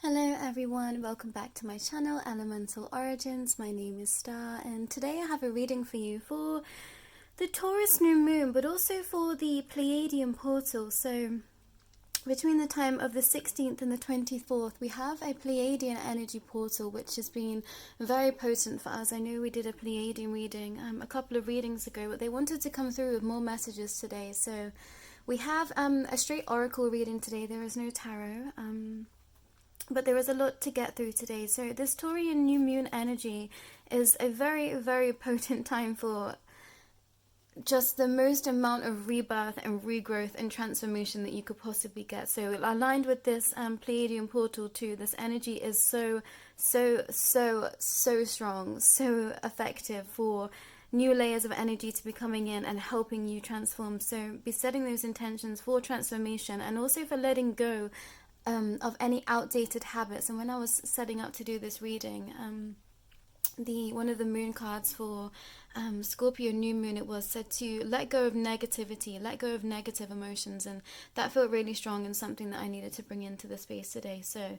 Hello everyone, welcome back to my channel, Elemental Origins. My name is Starr, and today I have a reading for you for the Taurus new moon, but also for the Pleiadian portal. So between the time of the 16th and the 24th, we have a Pleiadian energy portal, which has been very potent for us. I know we did a Pleiadian reading a couple of readings ago, but they wanted to come through with more messages today. So we have a straight oracle reading today. There is no tarot. But there is a lot to get through today. So this Taurian new moon energy is a very, very potent time for just the most amount of rebirth and regrowth and transformation that you could possibly get. So aligned with this Pleiadian portal too, this energy is so strong, so effective for new layers of energy to be coming in and helping you transform. So be setting those intentions for transformation and also for letting go of any outdated habits. And when I was setting up to do this reading, one of the moon cards for Scorpio new moon, it was said to let go of negativity, let go of negative emotions, and that felt really strong and something that I needed to bring into the space today. So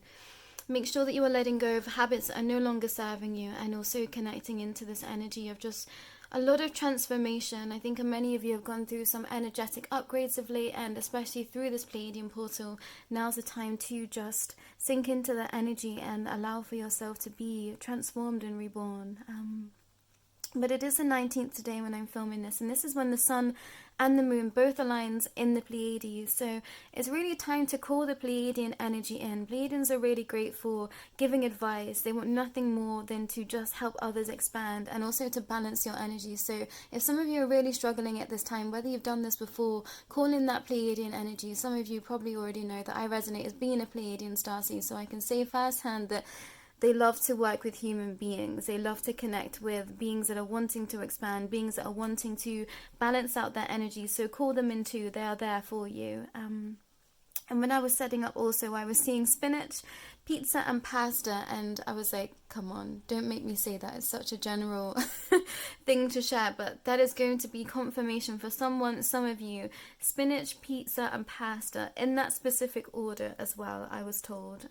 make sure that you are letting go of habits that are no longer serving you, and also connecting into this energy of just a lot of transformation. I think many of you have gone through some energetic upgrades of late, and especially through this Pleiadian portal, now's the time to just sink into the energy and allow for yourself to be transformed and reborn. But it is the 19th today when I'm filming this, and this is when the sun and the moon both aligns in the Pleiades. So it's really time to call the Pleiadian energy in. Pleiadians are really great for giving advice. They want nothing more than to just help others expand and also to balance your energy. So if some of you are really struggling at this time, whether you've done this before, call in that Pleiadian energy. Some of you probably already know that I resonate as being a Pleiadian starseed, so I can say firsthand that they love to work with human beings. They love to connect with beings that are wanting to expand, beings that are wanting to balance out their energy. So call them in too. They are there for you. And when I was setting up also, I was seeing spinach, pizza and pasta. And I was like, come on, don't make me say that. It's such a general thing to share. But that is going to be confirmation for some of you. Spinach, pizza and pasta in that specific order as well, I was told.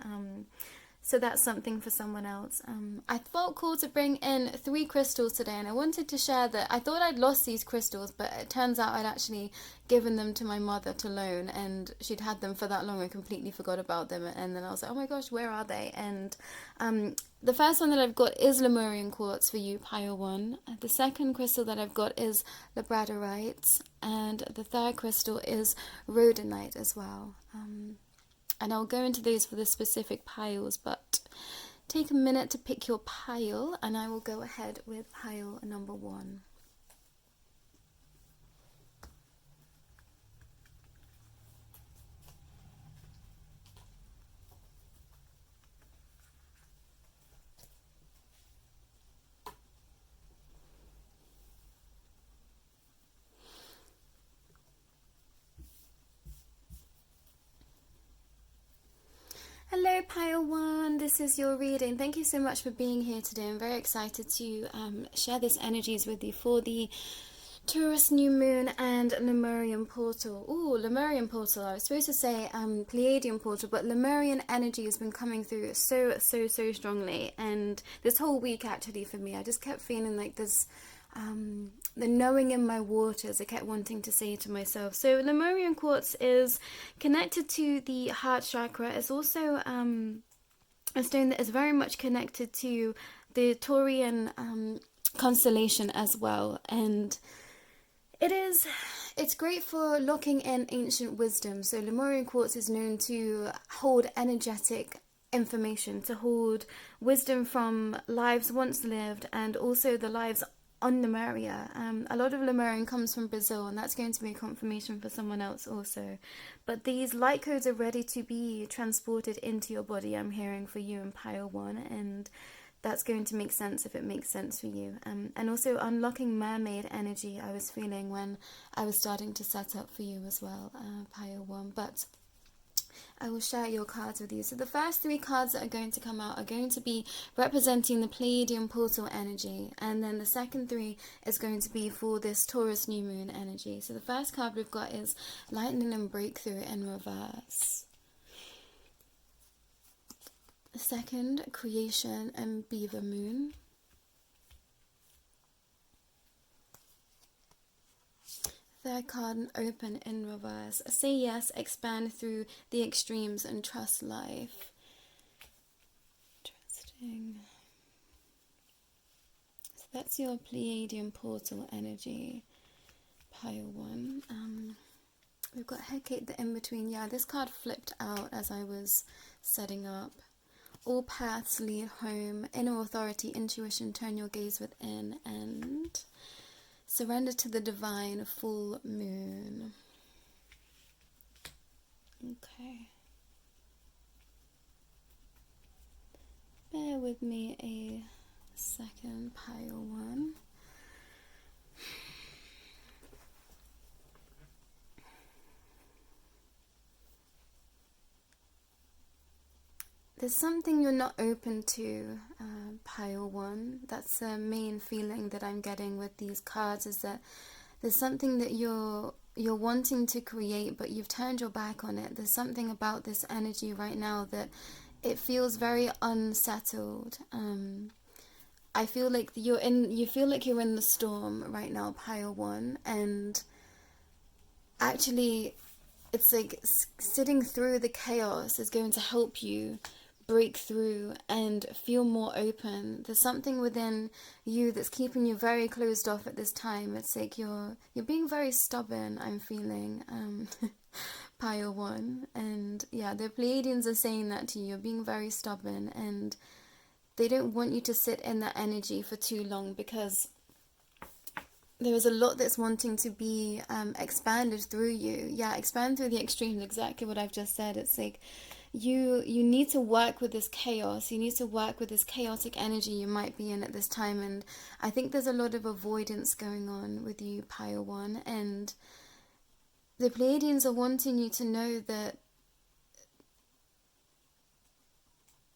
So that's something for someone else. I felt called to bring in 3 crystals today, and I wanted to share that I thought I'd lost these crystals, but it turns out I'd actually given them to my mother to loan, and she'd had them for that long I completely forgot about them. And then I was like, oh my gosh, where are they? And the first one that I've got is Lemurian quartz for you, Pile 1. The second crystal that I've got is labradorite, and the third crystal is rhodonite as well. And I'll go into those for the specific piles, but take a minute to pick your pile, and I will go ahead with pile number 1. Hello Pile 1, this is your reading. Thank you so much for being here today. I'm very excited to share these energies with you for the Taurus new moon and Lemurian portal. Ooh, Lemurian portal. I was supposed to say Pleiadian portal, but Lemurian energy has been coming through so strongly. And this whole week actually for me, I just kept feeling like this the knowing in my waters. I kept wanting to say to myself. So Lemurian quartz is connected to the heart chakra. It's also a stone that is very much connected to the Taurian constellation as well. And it's great for locking in ancient wisdom. So Lemurian quartz is known to hold energetic information, to hold wisdom from lives once lived, and also the lives on Lemuria. A lot of Lemurian comes from Brazil, and that's going to be a confirmation for someone else also. But these light codes are ready to be transported into your body, I'm hearing, for you in Pile 1, and that's going to make sense if it makes sense for you. And also unlocking mermaid energy I was feeling when I was starting to set up for you as well, Pile 1. But I will share your cards with you. So the first 3 cards that are going to come out are going to be representing the Pleiadian portal energy, and then the second 3 is going to be for this Taurus new moon energy. So the first card we've got is Lightning and Breakthrough in reverse. Second, Creation and Beaver Moon. Third card, Open in reverse. Say yes, expand through the extremes and trust life. Interesting. So that's your Pleiadian portal energy, pile 1. We've got Hecate the in-between. Yeah, this card flipped out as I was setting up. All paths lead home. Inner authority, intuition, turn your gaze within, and surrender to the divine, full moon. Okay. Bear with me a second, pile 1. There's something you're not open to, pile 1. That's the main feeling that I'm getting with these cards, is that there's something that you're wanting to create, but you've turned your back on it. There's something about this energy right now that it feels very unsettled. I feel like you feel like you're in the storm right now, pile 1, and actually it's like sitting through the chaos is going to help you break through and feel more open. There's something within you that's keeping you very closed off at this time. It's like you're being very stubborn, I'm feeling, pile 1. And yeah, the Pleiadians are saying that to you. You're being very stubborn, and they don't want you to sit in that energy for too long, because there is a lot that's wanting to be expanded through you. Yeah, expand through the extremes, exactly what I've just said. It's like you need to work with this chaos. You need to work with this chaotic energy you might be in at this time. And I think there's a lot of avoidance going on with you, pile 1. And the Pleiadians are wanting you to know that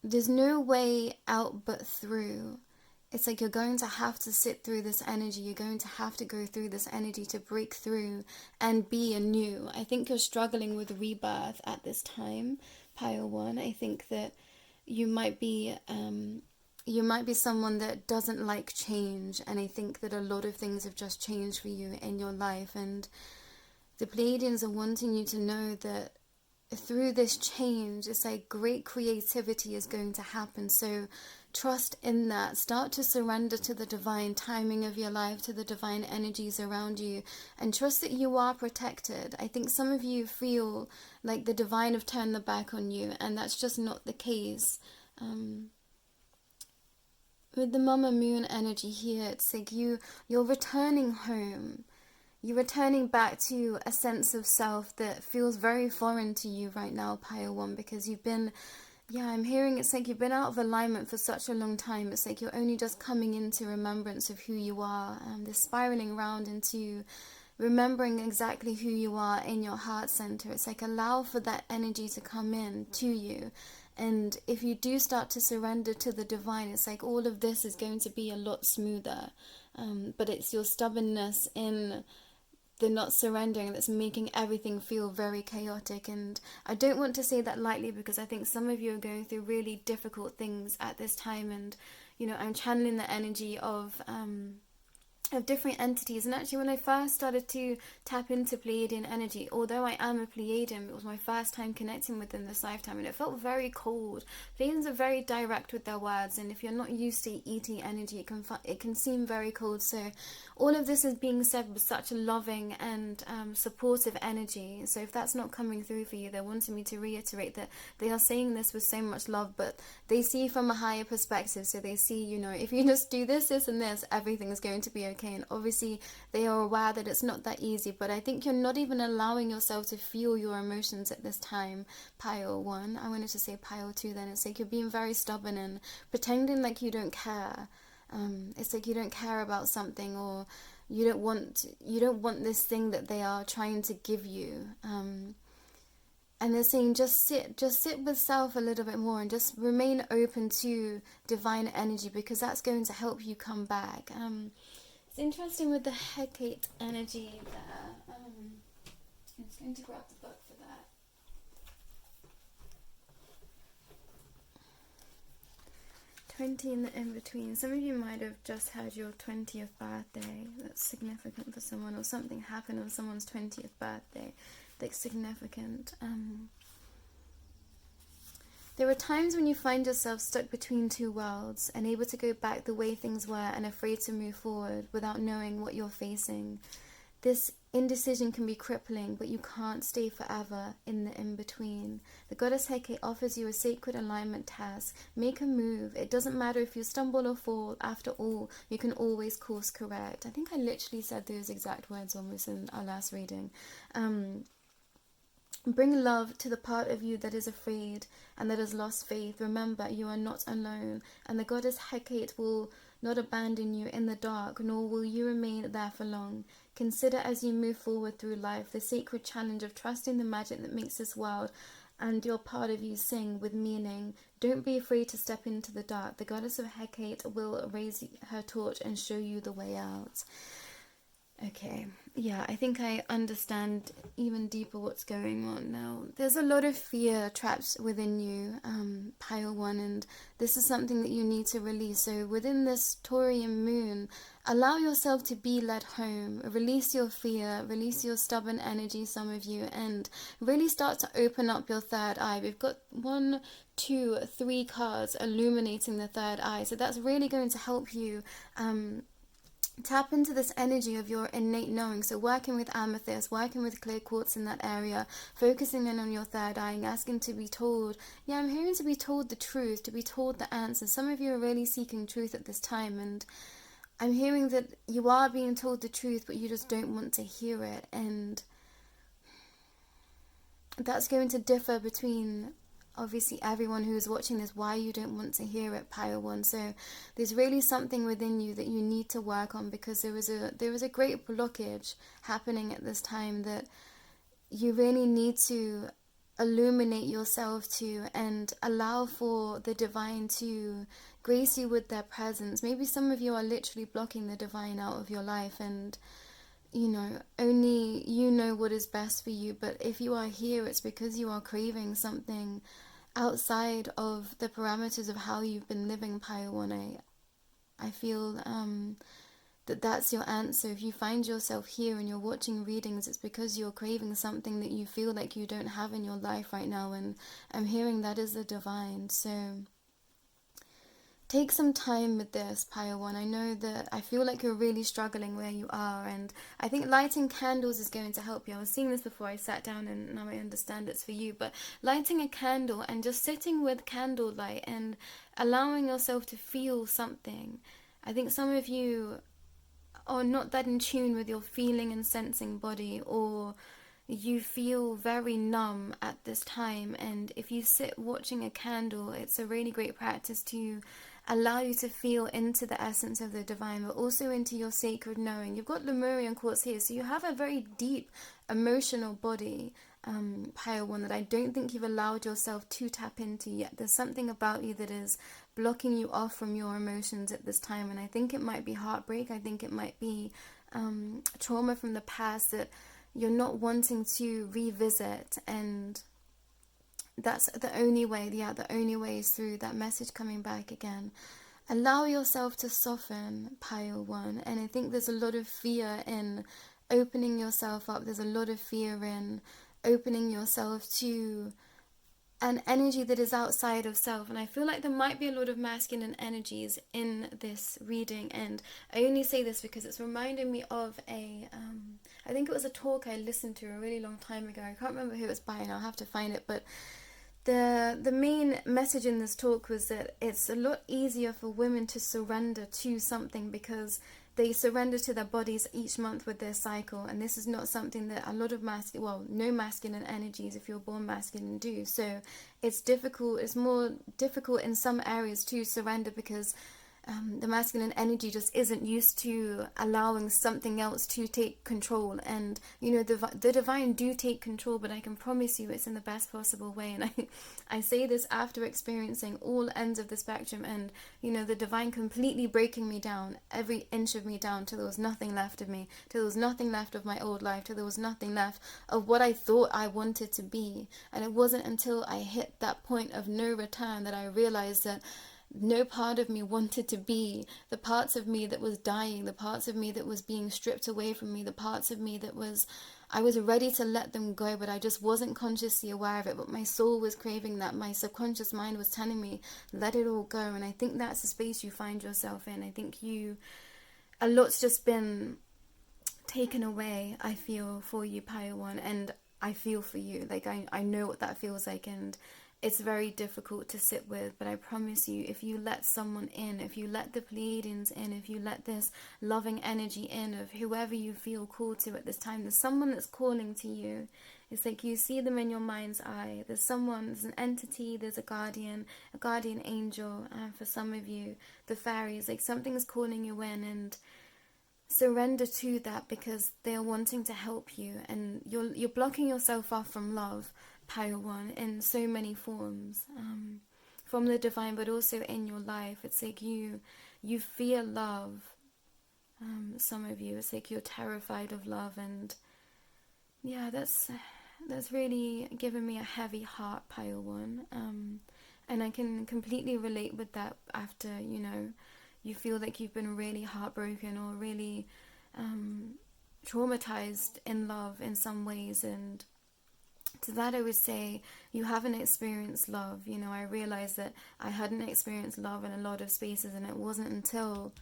there's no way out but through. It's like you're going to have to sit through this energy. You're going to have to go through this energy to break through and be anew. I think you're struggling with rebirth at this time, pile 1. I think that you might be someone that doesn't like change, and I think that a lot of things have just changed for you in your life. And the Pleiadians are wanting you to know that through this change, it's like great creativity is going to happen. So trust in that. Start to surrender to the divine timing of your life, to the divine energies around you, and trust that you are protected. I think some of you feel like the divine have turned the back on you, and that's just not the case. With the Mama Moon energy here, it's like you're returning home. You're returning back to a sense of self that feels very foreign to you right now, pile 1, because you've been, I'm hearing it's like you've been out of alignment for such a long time. It's like you're only just coming into remembrance of who you are. They're spiraling around into remembering exactly who you are in your heart center. It's like allow for that energy to come in to you. And if you do start to surrender to the divine, it's like all of this is going to be a lot smoother. But it's your stubbornness in the not surrendering that's making everything feel very chaotic. And I don't want to say that lightly, because I think some of you are going through really difficult things at this time. And I'm channeling the energy of different entities. And actually, when I first started to tap into Pleiadian energy, although I am a Pleiadian, it was my first time connecting with them this lifetime, and it felt very cold. Pleiadians are very direct with their words, and if you're not used to eating energy, it can seem very cold. So all of this is being said with such a loving and supportive energy. So if that's not coming through for you, they're wanting me to reiterate that they are saying this with so much love, but they see from a higher perspective. So they see, if you just do this, this, and this, everything is going to be okay. And obviously they are aware that it's not that easy, but I think you're not even allowing yourself to feel your emotions at this time, pile 1. I wanted to say pile 2 then. It's like you're being very stubborn and pretending like you don't care. It's like you don't care about something, or you don't want this thing that they are trying to give you. And they're saying just sit with self a little bit more and just remain open to divine energy, because that's going to help you come back. It's interesting with the Hecate energy there. I'm just going to grab the book for that. 20 in the in-between. Some of you might have just had your 20th birthday. That's significant for someone, or something happened on someone's 20th birthday that's significant. There are times when you find yourself stuck between two worlds, unable to go back the way things were and afraid to move forward without knowing what you're facing. This indecision can be crippling, but you can't stay forever in the in-between. The goddess Hecate offers you a sacred alignment task. Make a move. It doesn't matter if you stumble or fall. After all, you can always course correct. I think I literally said those exact words almost in our last reading. Bring love to the part of you that is afraid and that has lost faith. Remember, you are not alone, and the goddess Hecate will not abandon you in the dark, nor will you remain there for long. Consider as you move forward through life the sacred challenge of trusting the magic that makes this world and your part of you sing with meaning. Don't be afraid to step into the dark. The goddess of Hecate will raise her torch and show you the way out. Okay, yeah, I think I understand even deeper what's going on now. There's a lot of fear trapped within you, Pile 1, and this is something that you need to release. So within this Taurian moon, allow yourself to be led home. Release your fear, release your stubborn energy, some of you, and really start to open up your third eye. We've got 1, 2, 3 cards illuminating the third eye, so that's really going to help you tap into this energy of your innate knowing. So working with amethyst, working with clear quartz in that area, focusing in on your third eye and asking to be told, yeah, I'm hearing to be told the truth, to be told the answers. Some of you are really seeking truth at this time, and I'm hearing that you are being told the truth, but you just don't want to hear it. And that's going to differ between obviously everyone who is watching this, why you don't want to hear it, Pile 1. So there's really something within you that you need to work on, because there was a great blockage happening at this time that you really need to illuminate yourself to and allow for the divine to grace you with their presence. Maybe some of you are literally blocking the divine out of your life, and you know, only you know what is best for you. But if you are here, it's because you are craving something outside of the parameters of how you've been living, Pile 1. I feel that's your answer. If you find yourself here and you're watching readings, it's because you're craving something that you feel like you don't have in your life right now, and I'm hearing that is the divine. So take some time with this, Pile 1. I know that I feel like you're really struggling where you are, and I think lighting candles is going to help you. I was seeing this before I sat down, and now I understand it's for you. But lighting a candle and just sitting with candlelight and allowing yourself to feel something. I think some of you are not that in tune with your feeling and sensing body, or you feel very numb at this time. And if you sit watching a candle, it's a really great practice to allow you to feel into the essence of the divine, but also into your sacred knowing. You've got Lemurian quartz here, so you have a very deep emotional body, Pile 1, that I don't think you've allowed yourself to tap into yet. There's something about you that is blocking you off from your emotions at this time, and I think it might be heartbreak. I think it might be trauma from the past that you're not wanting to revisit, and that's the only way. Yeah, the only way is through that message coming back again. Allow yourself to soften, Pile 1. And I think there's a lot of fear in opening yourself up. There's a lot of fear in opening yourself to an energy that is outside of self. And I feel like there might be a lot of masculine energies in this reading. And I only say this because it's reminding me of I think it was a talk I listened to a really long time ago. I can't remember who it was by, and I'll have to find it. But the main message in this talk was that it's a lot easier for women to surrender to something because they surrender to their bodies each month with their cycle, and this is not something that a lot of no masculine energies, if you're born masculine, do. So it's difficult. It's more difficult in some areas to surrender because the masculine energy just isn't used to allowing something else to take control. And you know, the divine do take control, but I can promise you it's in the best possible way. And I say this after experiencing all ends of the spectrum, and you know, the divine completely breaking me down, every inch of me down, till there was nothing left of me, till there was nothing left of my old life, till there was nothing left of what I thought I wanted to be. And it wasn't until I hit that point of no return that I realized that no part of me wanted to be. The parts of me that was dying, the parts of me that was being stripped away from me, the parts of me that I was ready to let them go, but I just wasn't consciously aware of it. But my soul was craving that. My subconscious mind was telling me, let it all go. And I think that's the space you find yourself in. I think a lot's just been taken away, I feel, for you, Paiwan. And I feel for you. Like, I know what that feels like. And it's very difficult to sit with, but I promise you, if you let someone in, if you let the Pleiadians in, if you let this loving energy in of whoever you feel called to at this time, there's someone that's calling to you. It's like you see them in your mind's eye. There's someone, there's an entity, there's a guardian angel, for some of you, the fairies, like something's calling you in, and surrender to that, because they're wanting to help you, and you're blocking yourself off from love, Paiwan, in so many forms, from the divine, but also in your life. It's like you fear love. Some of you, it's like you're terrified of love, and yeah, that's really given me a heavy heart, Paiwan. And I can completely relate with that after, you feel like you've been really heartbroken or really traumatized in love in some ways. And to that I would say, you haven't experienced love. I realized that I hadn't experienced love in a lot of spaces, and it wasn't until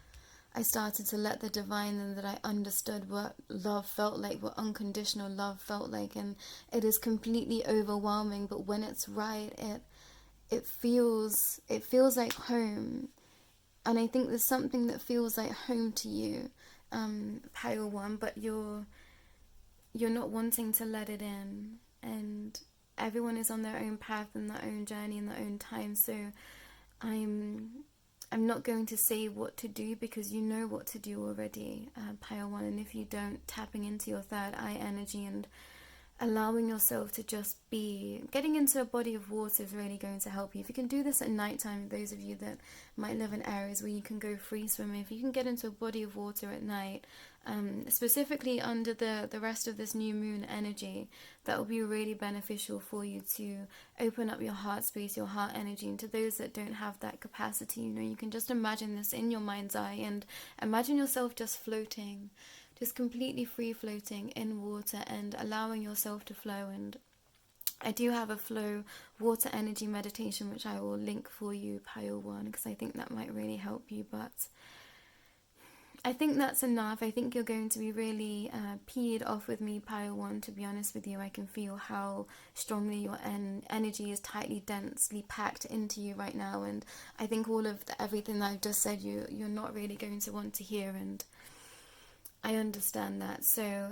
I started to let the divine in that I understood what love felt like, what unconditional love felt like. And it is completely overwhelming, but when it's right, it feels like home. And I think there's something that feels like home to you, Pale One, but you're not wanting to let it in. And everyone is on their own path and their own journey and their own time. So I'm not going to say what to do, because you know what to do already, Pale One. And if you don't, tapping into your third eye energy and allowing yourself to just be, getting into a body of water is really going to help you. If you can do this at nighttime, those of you that might live in areas where you can go free swimming, if you can get into a body of water at night, specifically under the rest of this new moon energy, that will be really beneficial for you to open up your heart space, your heart energy. And to those that don't have that capacity, you can just imagine this in your mind's eye and imagine yourself just floating, just completely free floating in water and allowing yourself to flow. And I do have a flow water energy meditation, which I will link for you, Pile One, because I think that might really help you. But I think that's enough. I think you're going to be really peed off with me, Pile One, to be honest with you. I can feel how strongly your energy is tightly, densely packed into you right now. And I think all of everything that I've just said, you're not really going to want to hear. And I understand that. So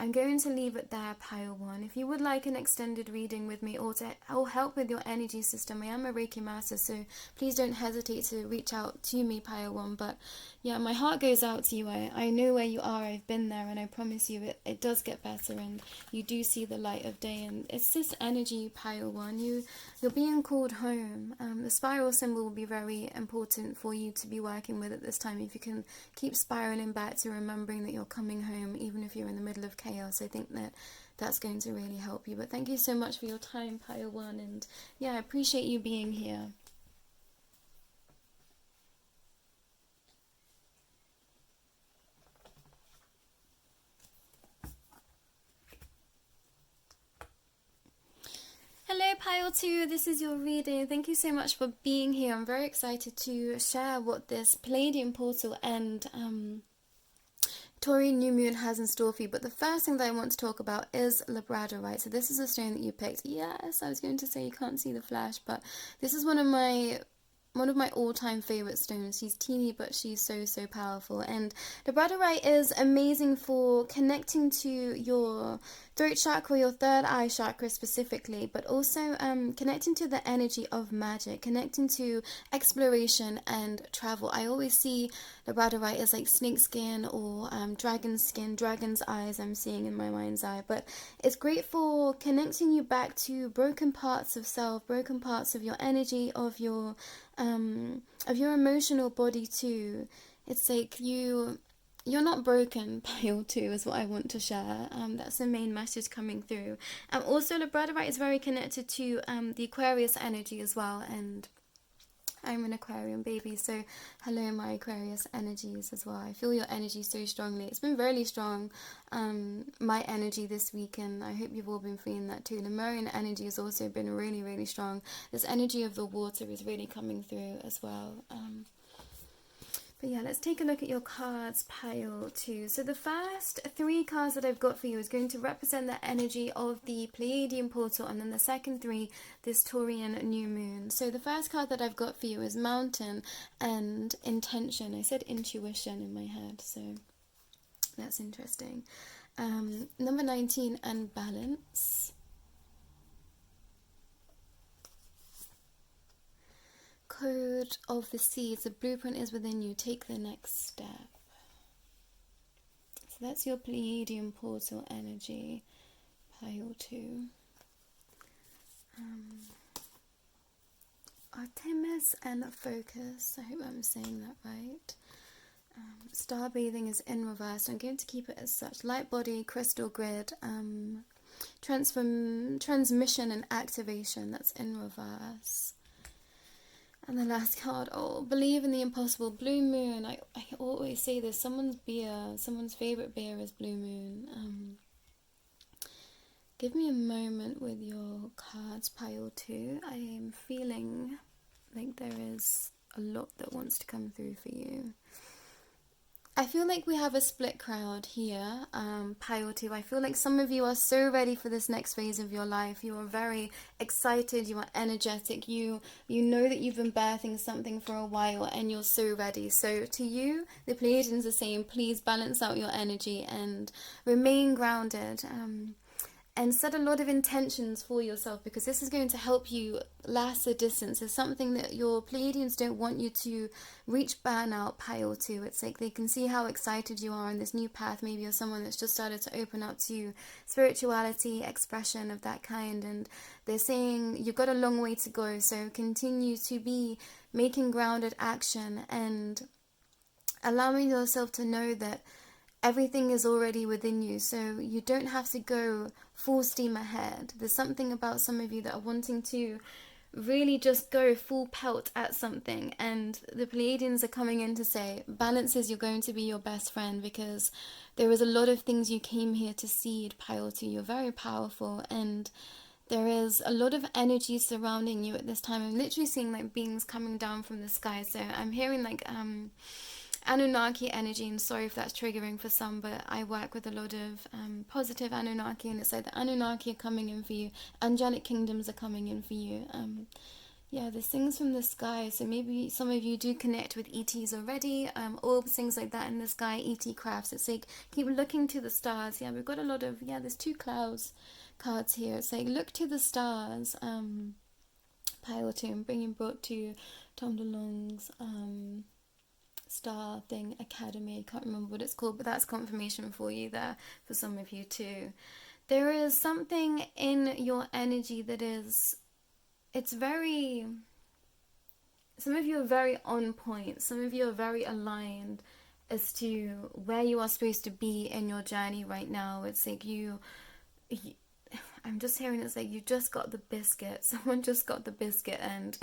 I'm going to leave it there, Pile One. If you would like an extended reading with me or help with your energy system, I am a Reiki master, so please don't hesitate to reach out to me, Pile One. But yeah, my heart goes out to you. I know where you are. I've been there, and I promise you it does get better, and you do see the light of day. And it's this energy, Pile One. You're being called home. The spiral symbol will be very important for you to be working with at this time. If you can keep spiraling back to remembering that you're coming home, even if you're in the middle of chaos, I think that's going to really help you. But thank you so much for your time, Pile One, and yeah, I appreciate you being here. Hello, Pile 2, this is your reading. Thank you so much for being here. I'm very excited to share what this Pleiadian portal and Tauri new moon has in store for you. But the first thing that I want to talk about is labradorite. So this is a stone that you picked. Yes, I was going to say you can't see the flash, but this is one of my all-time favorite stones. She's teeny, but she's so powerful. And labradorite is amazing for connecting to your throat chakra, your third eye chakra specifically, but also connecting to the energy of magic, connecting to exploration and travel. I always see labradorite as like snake skin or dragon skin, dragon's eyes I'm seeing in my mind's eye. But it's great for connecting you back to broken parts of self, broken parts of your energy, of your emotional body too. It's like you're not broken, Pile 2, is what I want to share. That's the main message coming through. Also, labradorite is very connected to the Aquarius energy as well, and I'm an Aquarian baby, so hello my Aquarius energies as well. I feel your energy so strongly. It's been really strong, my energy this week, and I hope you've all been feeling that too. Lemurian energy has also been really, really strong. This energy of the water is really coming through as well. But yeah, let's take a look at your cards pile 2. So the first 3 cards that I've got for you is going to represent the energy of the Pleiadian portal, and then the second 3, this Taurian new moon. So the first card that I've got for you is Mountain and Intention. I said intuition in my head, so that's interesting. Number 19 and Balance. Code of the Seeds, the blueprint is within you, take the next step. So that's your Pleiadian portal energy, pile 2. Artemis and Focus, I hope I'm saying that right. Star bathing is in reverse, I'm going to keep it as such. Light body, crystal grid, transmission and activation, that's in reverse. And the last card, believe in the impossible, blue moon. I always say this, someone's favourite beer is blue moon. Give me a moment with your cards, pile 2. I am feeling like there is a lot that wants to come through for you. I feel like we have a split crowd here, pile 2. I feel like some of you are so ready for this next phase of your life. You are very excited, you are energetic, you know that you've been birthing something for a while and you're so ready. So to you, the Pleiadians are saying, please balance out your energy and remain grounded. And set a lot of intentions for yourself, because this is going to help you last the distance. It's something that your Pleiadians don't want you to reach burnout, pile 2. It's like they can see how excited you are on this new path. Maybe you're someone that's just started to open up to spirituality, expression of that kind. And they're saying you've got a long way to go. So continue to be making grounded action and allowing yourself to know that everything is already within you, so you don't have to go full steam ahead. There's something about some of you that are wanting to really just go full pelt at something, and the Pleiadians are coming in to say balance is you're going to be your best friend, because there is a lot of things you came here to seed, pile 2. You're very powerful, and there is a lot of energy surrounding you at this time. I'm literally seeing like beings coming down from the sky, so I'm hearing like Anunnaki energy, and sorry if that's triggering for some, but I work with a lot of positive Anunnaki, and it's like the Anunnaki are coming in for you, angelic kingdoms are coming in for you. Yeah, there's things from the sky, so maybe some of you do connect with ETs already, orbs, things like that in the sky, ET crafts. It's like keep looking to the stars. Yeah, we've got a lot of, there's 2 clouds cards here. It's like look to the stars, pile 2. I'm bringing brought to Tom DeLonge's Starr thing, Academy. I can't remember what it's called, but that's confirmation for you there, for some of you too. There is something in your energy that is, some of you are very on point, some of you are very aligned as to where you are supposed to be in your journey right now. It's like I'm just hearing it's like you just got the biscuit, someone just got the biscuit, and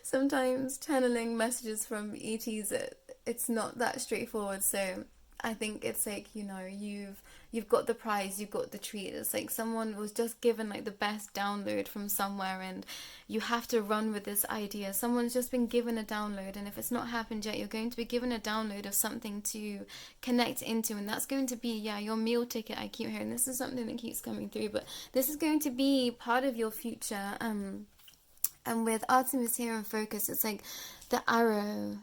sometimes channeling messages from ETs, it's not that straightforward. So I think it's like, you've got the prize, you've got the treat. It's like someone was just given like the best download from somewhere, and you have to run with this idea. Someone's just been given a download, and if it's not happened yet, you're going to be given a download of something to connect into, and that's going to be your meal ticket. I keep hearing this is something that keeps coming through, but this is going to be part of your future. And with Artemis here in focus, it's like the arrow,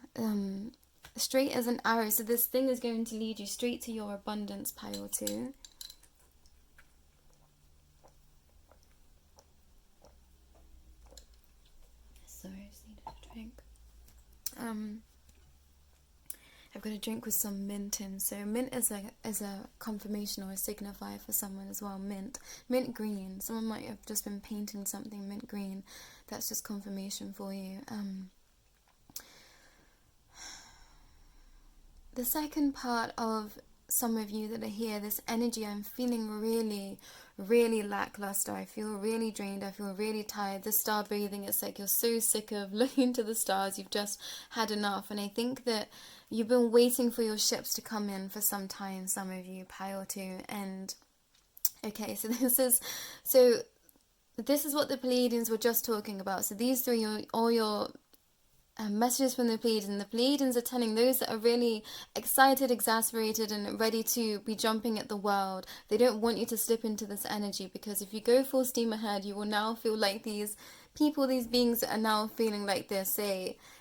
straight as an arrow. So this thing is going to lead you straight to your abundance, pile 2. Sorry, I just needed a drink. I've got a drink with some mint in. So mint is a confirmation or a signifier for someone as well. Mint green. Someone might have just been painting something mint green. That's just confirmation for you. The second part of some of you that are here, this energy, I'm feeling really, really lackluster. I feel really drained. I feel really tired. The star bathing, it's like you're so sick of looking to the stars. You've just had enough. And I think that you've been waiting for your ships to come in for some time, some of you, pile 2. And okay, so this is what the Pleiadians were just talking about. So these three are all your messages from the Pleiadians. The Pleiadians are telling those that are really excited, exasperated, and ready to be jumping at the world. They don't want you to slip into this energy, because if you go full steam ahead, you will now feel like these people, these beings that are now feeling like this,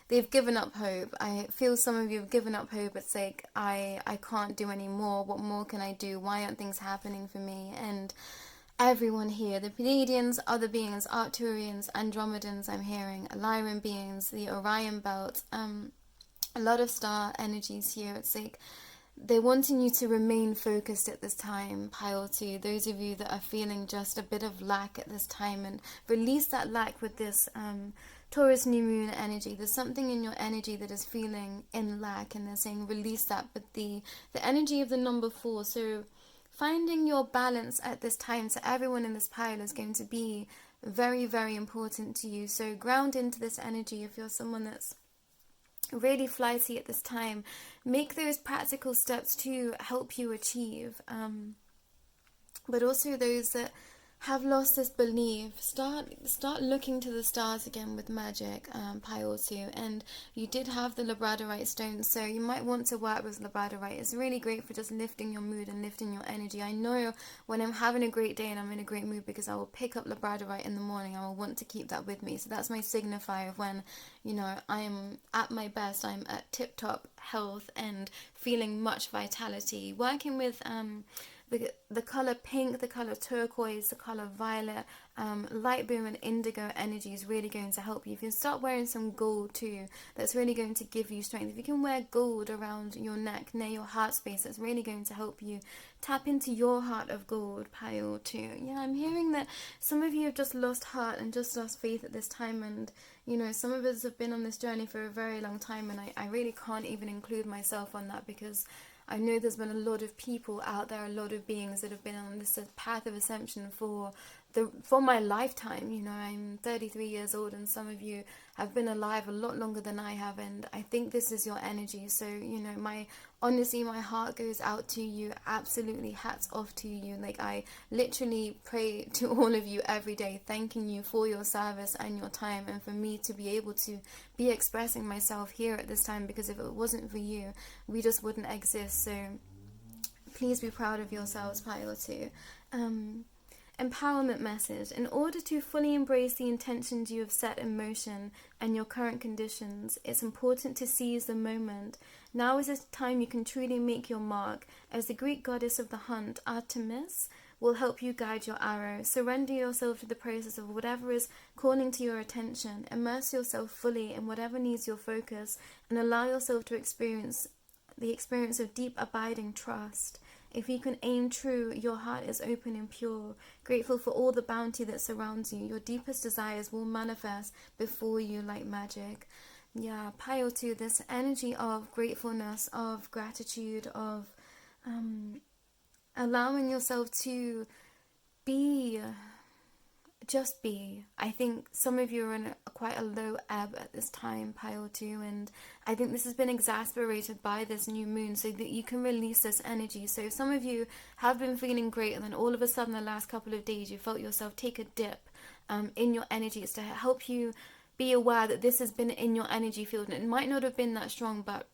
they've given up hope. I feel some of you have given up hope. It's like, I can't do any more. What more can I do? Why aren't things happening for me? And everyone here, the Pleiadians, other beings, Arcturians, Andromedans, I'm hearing, Lyran beings, the Orion belt, a lot of star energies here. It's like they're wanting you to remain focused at this time, pile 2. Those of you that are feeling just a bit of lack at this time, and release that lack with this Taurus new moon energy. There's something in your energy that is feeling in lack, and they're saying release that. But the energy of the number 4, so finding your balance at this time, so everyone in this pile is going to be very, very important to you. So ground into this energy. If you're someone that's really flighty at this time, make those practical steps to help you achieve. But also those that have lost this belief, start looking to the stars again with magic, pile 2. And you did have the labradorite stone, so you might want to work with labradorite. It's really great for just lifting your mood and lifting your energy. I know when I'm having a great day and I'm in a great mood, because I will pick up labradorite in the morning. I will want to keep that with me. So that's my signifier of when, you know, I am at my best, I'm at tip-top health and feeling much vitality. Working with the color pink, the color turquoise, the color violet, light blue and indigo energy is really going to help you. If you start wearing some gold too, that's really going to give you strength. If you can wear gold around your neck, near your heart space, that's really going to help you tap into your heart of gold, pile 2. Yeah, I'm hearing that some of you have just lost heart and just lost faith at this time, and you know, some of us have been on this journey for a very long time, and I really can't even include myself on that, because I know there's been a lot of people out there, a lot of beings that have been on this path of ascension for my lifetime. You know, I'm 33 years old, and some of you have been alive a lot longer than I have, and I think this is your energy. So, you know, honestly, my heart goes out to you. Absolutely, hats off to you. Like, I literally pray to all of you every day, thanking you for your service and your time, and for me to be able to be expressing myself here at this time, because if it wasn't for you, we just wouldn't exist. So please be proud of yourselves, pile 2. Empowerment message. In order to fully embrace the intentions you have set in motion and your current conditions, it's important to seize the moment. Now is the time you can truly make your mark, as the Greek goddess of the hunt, Artemis, will help you guide your arrow. Surrender yourself to the process of whatever is calling to your attention. Immerse yourself fully in whatever needs your focus, and allow yourself to experience the experience of deep, abiding trust. If you can aim true, your heart is open and pure, grateful for all the bounty that surrounds you. Your deepest desires will manifest before you like magic. Yeah, pile 2, this energy of gratefulness, of gratitude, of allowing yourself to be, just be. I think some of you are in quite a low ebb at this time, pile 2, and I think this has been exacerbated by this new moon, so that you can release this energy. So some of you have been feeling great, and then all of a sudden the last couple of days you felt yourself take a dip in your energy. It's to help you be aware that this has been in your energy field, and it might not have been that strong, but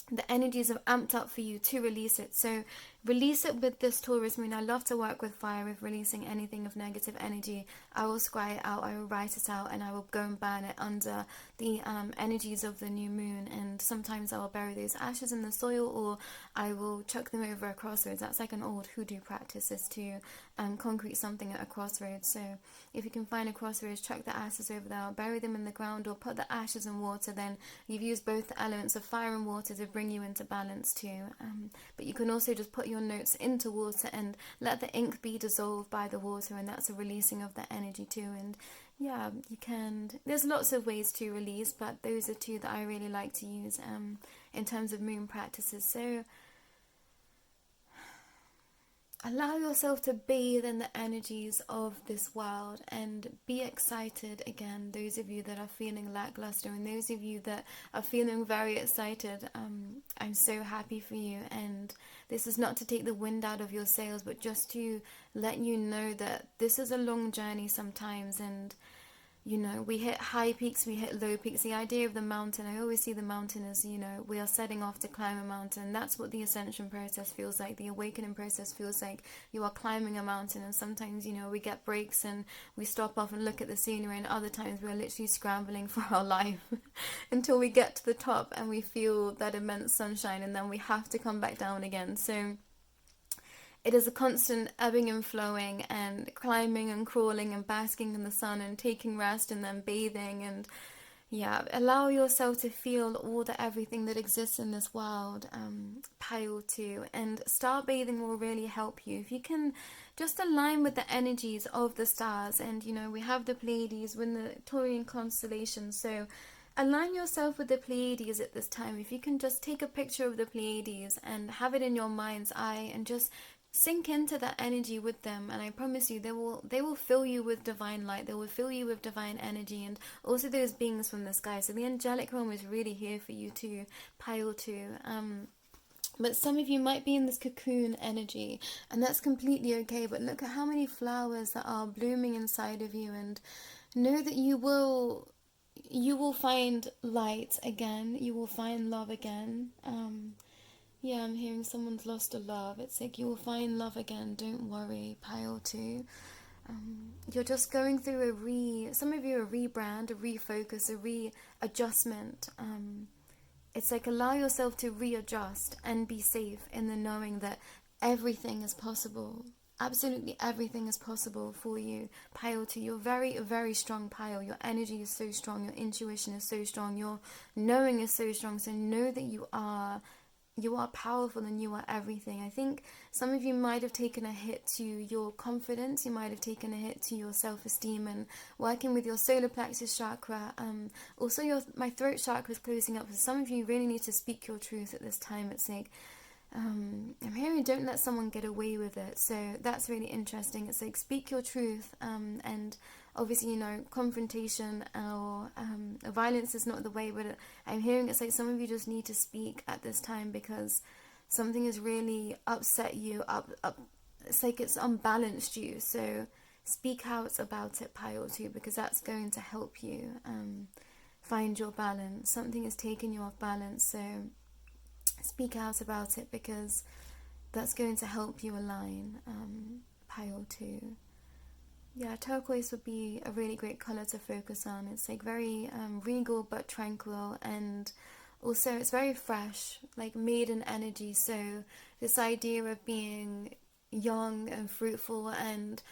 the energies have amped up for you to release it. So release it with this Taurus moon. I love to work with fire, with releasing anything of negative energy. I will scry it out, I will write it out, and I will go and burn it under the energies of the new moon. And sometimes I will bury those ashes in the soil, or I will chuck them over a crossroads. That's like an old hoodoo practice, is to concrete something at a crossroads. So if you can find a crossroads, chuck the ashes over there, or bury them in the ground, or put the ashes in water. Then you've used both the elements of fire and water to bring you into balance too. But you can also just put your notes into water and let the ink be dissolved by the water, and that's a releasing of the energy too. And yeah, you can, there's lots of ways to release, but those are 2 that I really like to use in terms of moon practices. So allow yourself to bathe in the energies of this world and be excited again. Those of you that are feeling lackluster and those of you that are feeling very excited, I'm so happy for you. And this is not to take the wind out of your sails, but just to let you know that this is a long journey sometimes. And you know, we hit high peaks, we hit low peaks. The idea of the mountain, I always see the mountain as, you know, we are setting off to climb a mountain. That's what the ascension process feels like. The awakening process feels like you are climbing a mountain. And sometimes, you know, we get breaks and we stop off and look at the scenery. And other times we're literally scrambling for our life until we get to the top and we feel that immense sunshine. And then we have to come back down again. So it is a constant ebbing and flowing and climbing and crawling and basking in the sun and taking rest and then bathing. And yeah, allow yourself to feel all the everything that exists in this world, pile too. And star bathing will really help you. If you can just align with the energies of the stars. And, you know, we have the Pleiades with the Taurian constellation. So align yourself with the Pleiades at this time. If you can just take a picture of the Pleiades and have it in your mind's eye and just sink into that energy with them, and I promise you they will fill you with divine light. They will fill you with divine energy, and also those beings from the sky. So the angelic realm is really here for you to pile to. But some of you might be in this cocoon energy, and that's completely okay. But look at how many flowers that are blooming inside of you, and know that you will find light again. You will find love again. Yeah, I'm hearing someone's lost a love. It's like you will find love again. Don't worry, pile two. You're just going through some of you a rebrand, a refocus, a readjustment. It's like allow yourself to readjust and be safe in the knowing that everything is possible. Absolutely everything is possible for you, pile two. You're very, very strong, pile. Your energy is so strong. Your intuition is so strong. Your knowing is so strong. So know that you are powerful and you are everything. I think some of you might have taken a hit to your confidence. You might have taken a hit to your self-esteem, and working with your solar plexus chakra. Also, my throat chakra is closing up. For some of you, really need to speak your truth at this time. It's like, I'm hearing don't let someone get away with it. So that's really interesting. It's like speak your truth, and obviously, you know, confrontation or violence is not the way, but I'm hearing it's like some of you just need to speak at this time because something has really upset you, it's like it's unbalanced you. So speak out about it, pile two, because that's going to help you find your balance. Something has taken you off balance, so speak out about it because that's going to help you align, pile two. Yeah, turquoise would be a really great color to focus on. It's like very regal but tranquil, and also it's very fresh, like maiden energy. So this idea of being young and fruitful and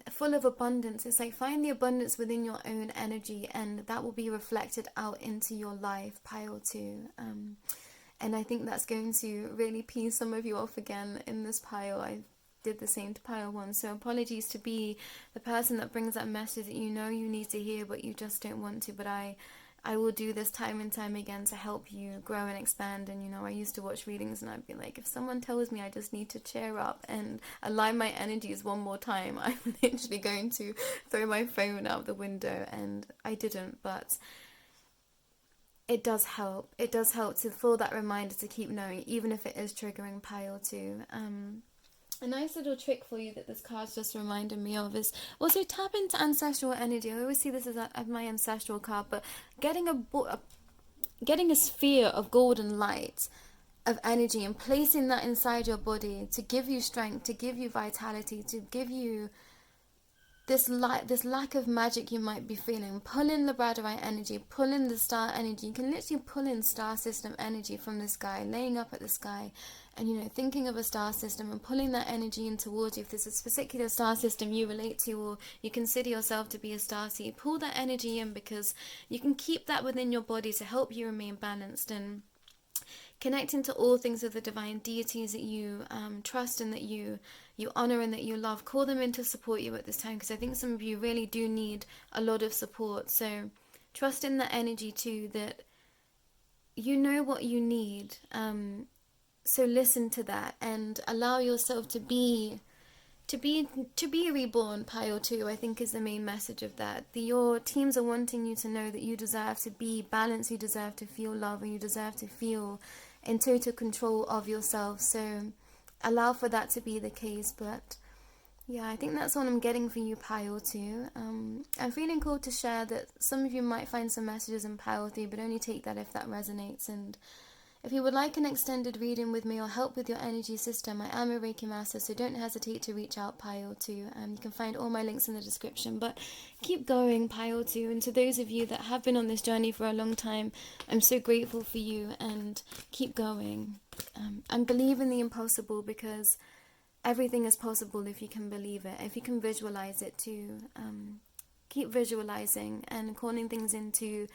full of abundance, it's like find the abundance within your own energy, and that will be reflected out into your life, pile two. And I think that's going to really pee some of you off again in this pile. I did the same to pile one, so apologies to be the person that brings that message that you know you need to hear but you just don't want to. But I will do this time and time again to help you grow and expand. And you know, I used to watch readings and I'd be like, if someone tells me I just need to cheer up and align my energies one more time, I'm literally going to throw my phone out the window. And I didn't, but it does help. It does help to feel that reminder to keep knowing, even if it is triggering, pile two. A nice little trick for you that this card's just reminded me of is also tap into ancestral energy. I always see this as my ancestral card, but getting a sphere of golden light of energy and placing that inside your body to give you strength, to give you vitality, to give you this light, this lack of magic you might be feeling. Pull in labradorite energy, pull in the star energy. You can literally pull in star system energy from the sky, laying up at the sky and, you know, thinking of a star system and pulling that energy in towards you. If there's a particular star system you relate to or you consider yourself to be a starseed, pull that energy in, because you can keep that within your body to help you remain balanced and connecting to all things of the divine deities that you trust and that you honor and that you love. Call them in to support you at this time, because I think some of you really do need a lot of support. So trust in that energy too, that you know what you need. So listen to that and allow yourself to be reborn. Pile 2, I think, is the main message of that. Your teams are wanting you to know that you deserve to be balanced, you deserve to feel love, and you deserve to feel in total control of yourself. So allow for that to be the case. But yeah, I think that's all I'm getting for you, Pile 2. I'm feeling called to share that some of you might find some messages in Pile 3, but only take that if that resonates. And if you would like an extended reading with me or help with your energy system, I am a Reiki Master, so don't hesitate to reach out, Pile 2. You can find all my links in the description. But keep going, Pile 2. And to those of you that have been on this journey for a long time, I'm so grateful for you, and keep going. And believe in the impossible, because everything is possible if you can believe it, if you can visualize it too. Keep visualizing and calling things into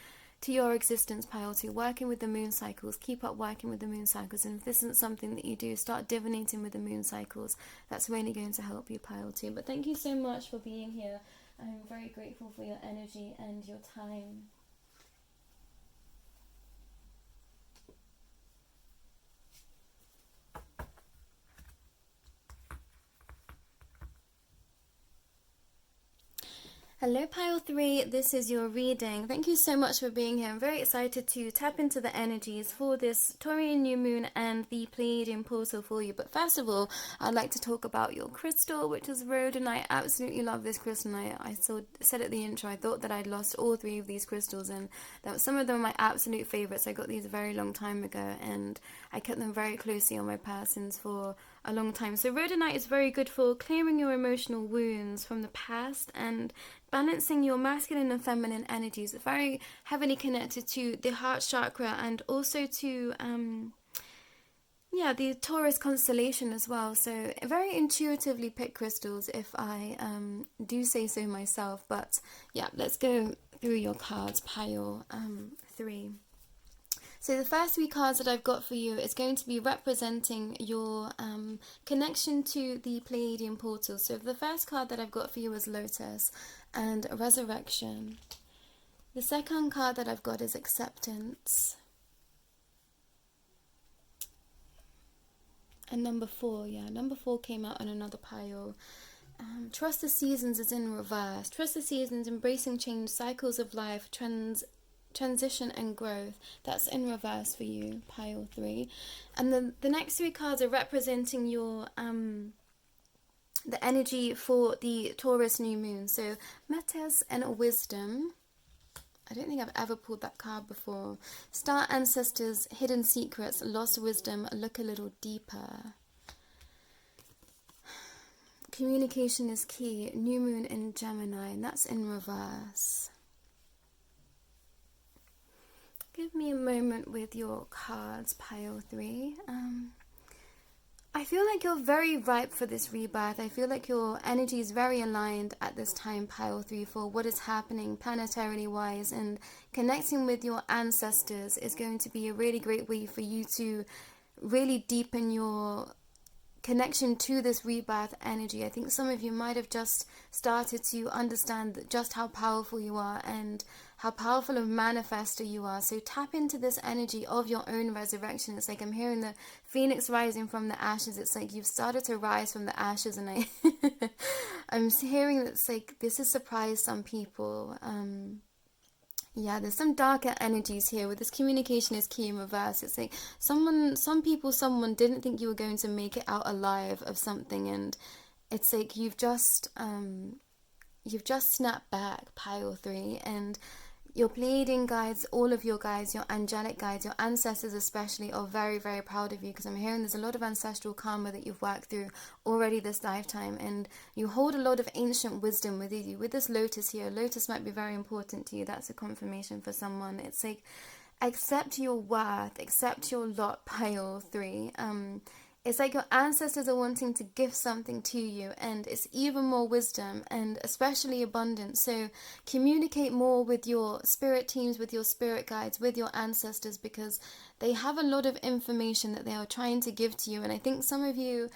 your existence, Pile 2. Working with the moon cycles. Keep up working with the moon cycles. And if this isn't something that you do, start divinating with the moon cycles. That's really going to help you, Pile 2. But thank you so much for being here. I'm very grateful for your energy and your time. Hello, Pile 3. This is your reading. Thank you so much for being here. I'm very excited to tap into the energies for this Taurian new moon and the Pleiadian portal for you. But first of all, I'd like to talk about your crystal, which is rhodonite. I absolutely love this crystal. I said at the intro, I thought that I'd lost all 3 of these crystals, and some of them are my absolute favorites. I got these a very long time ago, and I kept them very closely on my persons for a long time. So rhodonite is very good for clearing your emotional wounds from the past and balancing your masculine and feminine energies. It's very heavily connected to the heart chakra and also to the Taurus constellation as well. So very intuitively picked crystals, if I do say so myself. But yeah, let's go through your cards, Pile 3. So the first 3 cards that I've got for you is going to be representing your connection to the Pleiadian portal. So the first card that I've got for you is Lotus and Resurrection. The second card that I've got is Acceptance. And number 4, number 4 came out on another pile. Trust the Seasons is in reverse. Trust the Seasons, embracing change, cycles of life, transition and growth. That's in reverse for you, Pile 3. And the next 3 cards are representing your the energy for the Taurus new moon. So Metas and Wisdom. I don't think I've ever pulled that card before. Star Ancestors, Hidden Secrets, Lost Wisdom, Look a Little Deeper. Communication is key. New moon in Gemini, and that's in reverse. Give me a moment with your cards, Pile 3. I feel like you're very ripe for this rebirth. I feel like your energy is very aligned at this time, Pile 3, for what is happening planetarily wise, and connecting with your ancestors is going to be a really great way for you to really deepen your connection to this rebirth energy. I think some of you might have just started to understand just how powerful you are and how powerful of manifester you are. So tap into this energy of your own resurrection. It's like I'm hearing the phoenix rising from the ashes. It's like you've started to rise from the ashes, and I'm hearing that it's like this has surprised some people. There's some darker energies here with this communication is key in reverse. It's like someone didn't think you were going to make it out alive of something, and it's like you've just snapped back, Pile 3, and your Pleiadian guides, all of your guides, your angelic guides, your ancestors especially, are very, very proud of you, because I'm hearing there's a lot of ancestral karma that you've worked through already this lifetime, and you hold a lot of ancient wisdom with you. With this Lotus here, Lotus might be very important to you. That's a confirmation for someone. It's like, accept your worth, accept your lot, Pile 3. It's like your ancestors are wanting to give something to you, and it's even more wisdom and especially abundance. So communicate more with your spirit teams, with your spirit guides, with your ancestors, because they have a lot of information that they are trying to give to you. And I think some of you,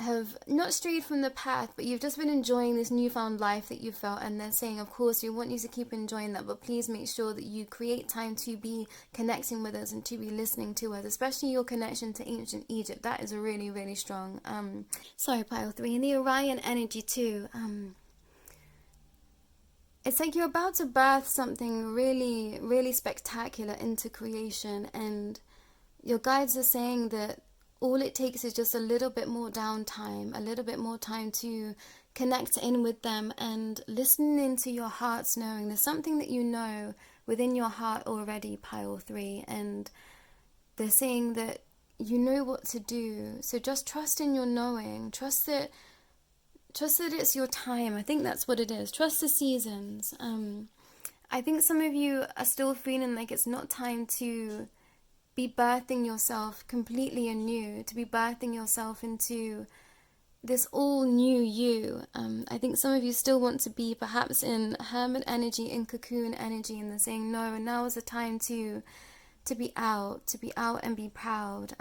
have not strayed from the path, but you've just been enjoying this newfound life that you felt, and they're saying, of course, we want you to keep enjoying that, but please make sure that you create time to be connecting with us and to be listening to us, especially your connection to ancient Egypt. That is really, really strong. Sorry, pile 3. In the Orion energy too, it's like you're about to birth something really, really spectacular into creation, and your guides are saying that all it takes is just a little bit more downtime, a little bit more time to connect in with them and listen into your heart's knowing. There's something that you know within your heart already, pile 3, and they're saying that you know what to do. So just trust in your knowing. Trust that it's your time. I think that's what it is. Trust the seasons. I think some of you are still feeling like it's not time to be birthing yourself completely anew, to be birthing yourself into this all new you. I think some of you still want to be perhaps in hermit energy, in cocoon energy, and they're saying no, and now is the time to be out and be proud.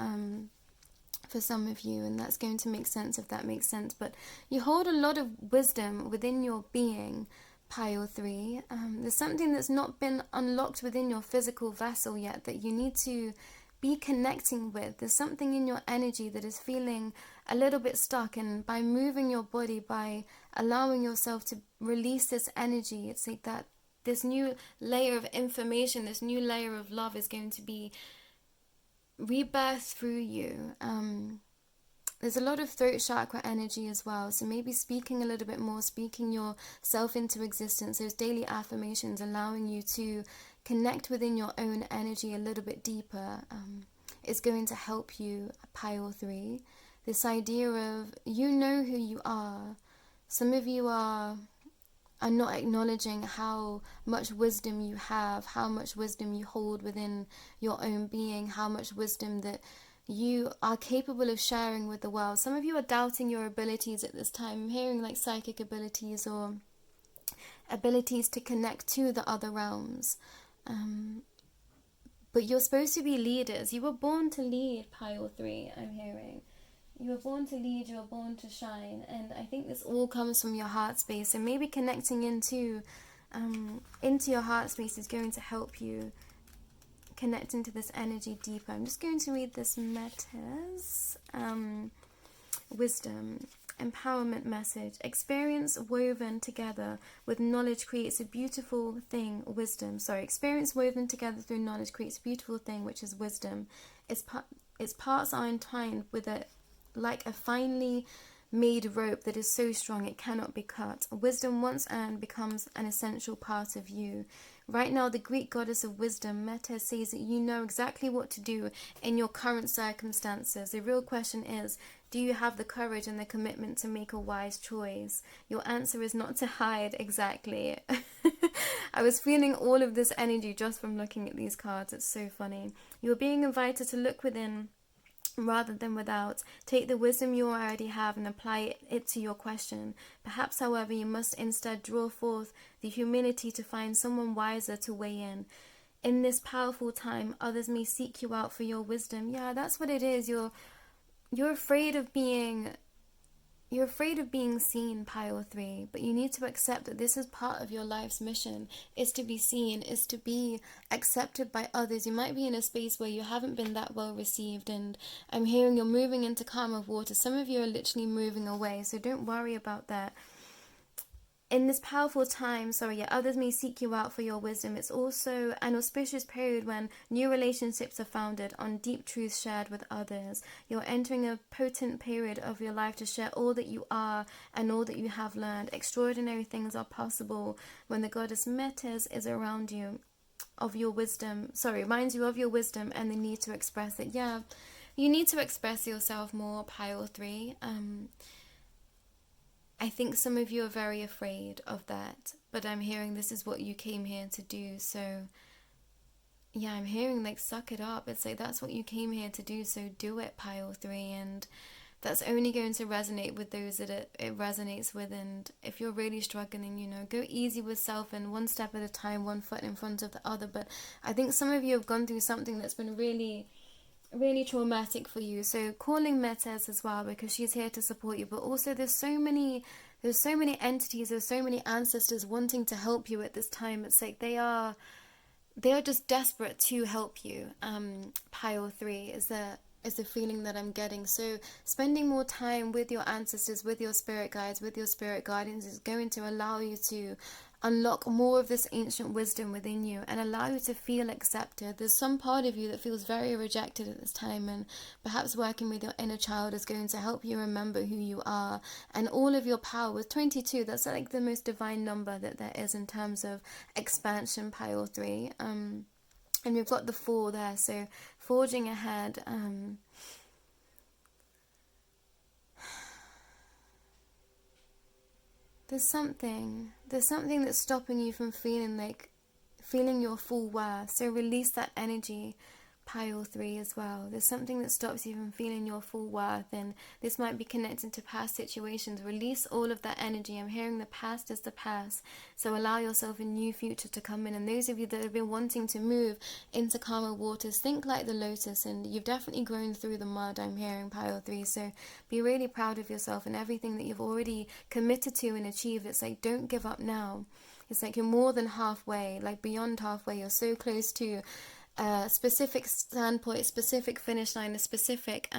For some of you, and that's going to make sense if that makes sense. But you hold a lot of wisdom within your being, pile 3. There's something that's not been unlocked within your physical vessel yet that you need to be connecting with. There's something in your energy that is feeling a little bit stuck, and by moving your body, by allowing yourself to release this energy, it's like that this new layer of information, this new layer of love is going to be rebirth through you. There's a lot of throat chakra energy as well, so maybe speaking a little bit more, speaking yourself into existence, those daily affirmations, allowing you to connect within your own energy a little bit deeper, is going to help you, pile 3. This idea of you know who you are. Some of you are not acknowledging how much wisdom you have, how much wisdom you hold within your own being, how much wisdom that you are capable of sharing with the world. Some of you are doubting your abilities at this time. I'm hearing like psychic abilities or abilities to connect to the other realms. But you're supposed to be leaders. You were born to lead, pile 3, I'm hearing. You were born to lead, you were born to shine, and I think this all comes from your heart space, and maybe connecting into your heart space is going to help you connect into this energy deeper. I'm just going to read this Metis wisdom, empowerment message. Experience woven together with knowledge creates a beautiful thing, wisdom. Experience woven together through knowledge creates a beautiful thing, which is wisdom. Its parts are entwined with it like a finely made rope that is so strong it cannot be cut. Wisdom once earned becomes an essential part of you. Right now, the Greek goddess of wisdom, Metis, says that you know exactly what to do in your current circumstances. The real question is, do you have the courage and the commitment to make a wise choice? Your answer is not to hide, exactly. I was feeling all of this energy just from looking at these cards. It's so funny. You're being invited to look within rather than without. Take the wisdom you already have and apply it to your question. Perhaps, however, you must instead draw forth the humility to find someone wiser to weigh in. In this powerful time, others may seek you out for your wisdom. Yeah, that's what it is. You're afraid of being seen, pile 3, but you need to accept that this is part of your life's mission, is to be seen, is to be accepted by others. You might be in a space where you haven't been that well received, and I'm hearing you're moving into calmer water. Some of you are literally moving away, so don't worry about that. In this powerful time, others may seek you out for your wisdom. It's also an auspicious period when new relationships are founded on deep truths shared with others. You're entering a potent period of your life to share all that you are and all that you have learned. Extraordinary things are possible when the goddess Metis is around you, reminds you of your wisdom and the need to express it. Yeah, you need to express yourself more, pile 3. I think some of you are very afraid of that, but I'm hearing this is what you came here to do. So yeah, I'm hearing like suck it up. It's like that's what you came here to do, so do it, pile 3. And that's only going to resonate with those that it resonates with. And if you're really struggling, go easy with self and one step at a time, one foot in front of the other. But I think some of you have gone through something that's been really really traumatic for you. So calling Metes as well, because she's here to support you. But also there's so many entities, there's so many ancestors wanting to help you at this time. It's like they are just desperate to help you. Pile 3 is the feeling that I'm getting. So spending more time with your ancestors, with your spirit guides, with your spirit guardians is going to allow you to unlock more of this ancient wisdom within you and allow you to feel accepted. There's some part of you that feels very rejected at this time, and perhaps working with your inner child is going to help you remember who you are and all of your power. With 22, that's like the most divine number that there is in terms of expansion, pile 3. And we've got the 4 there, so forging ahead. There's something that's stopping you from feeling your full worth. So release that energy, pile 3 as well. There's something that stops you from feeling your full worth, and this might be connected to past situations. Release all of that energy. I'm hearing the past is the past, so allow yourself a new future to come in. And those of you that have been wanting to move into calmer waters, think like the lotus, and you've definitely grown through the mud. I'm hearing pile 3, so be really proud of yourself and everything that you've already committed to and achieved. It's like, don't give up now. It's like you're more than halfway, like beyond halfway. You're so close to a specific standpoint, specific finish line, a specific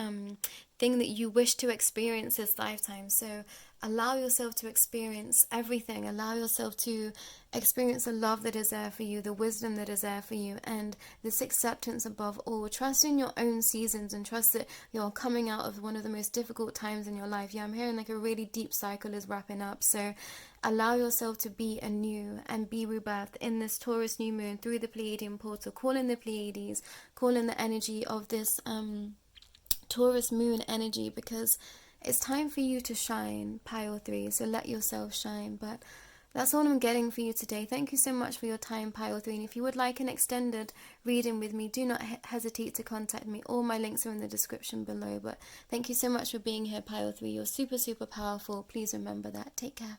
thing that you wish to experience this lifetime. So allow yourself to experience everything. Allow yourself to experience the love that is there for you, the wisdom that is there for you, and this acceptance above all. Trust in your own seasons and trust that you're coming out of one of the most difficult times in your life. Yeah, I'm hearing like a really deep cycle is wrapping up. So allow yourself to be anew and be rebirthed in this Taurus new moon through the Pleiadian portal. Call in the Pleiades, call in the energy of this Taurus moon energy, because it's time for you to shine, pile 3. So let yourself shine. But that's all I'm getting for you today. Thank you so much for your time, pile 3. And if you would like an extended reading with me, do not hesitate to contact me. All my links are in the description below. But thank you so much for being here, pile 3. You're super, super powerful. Please remember that. Take care.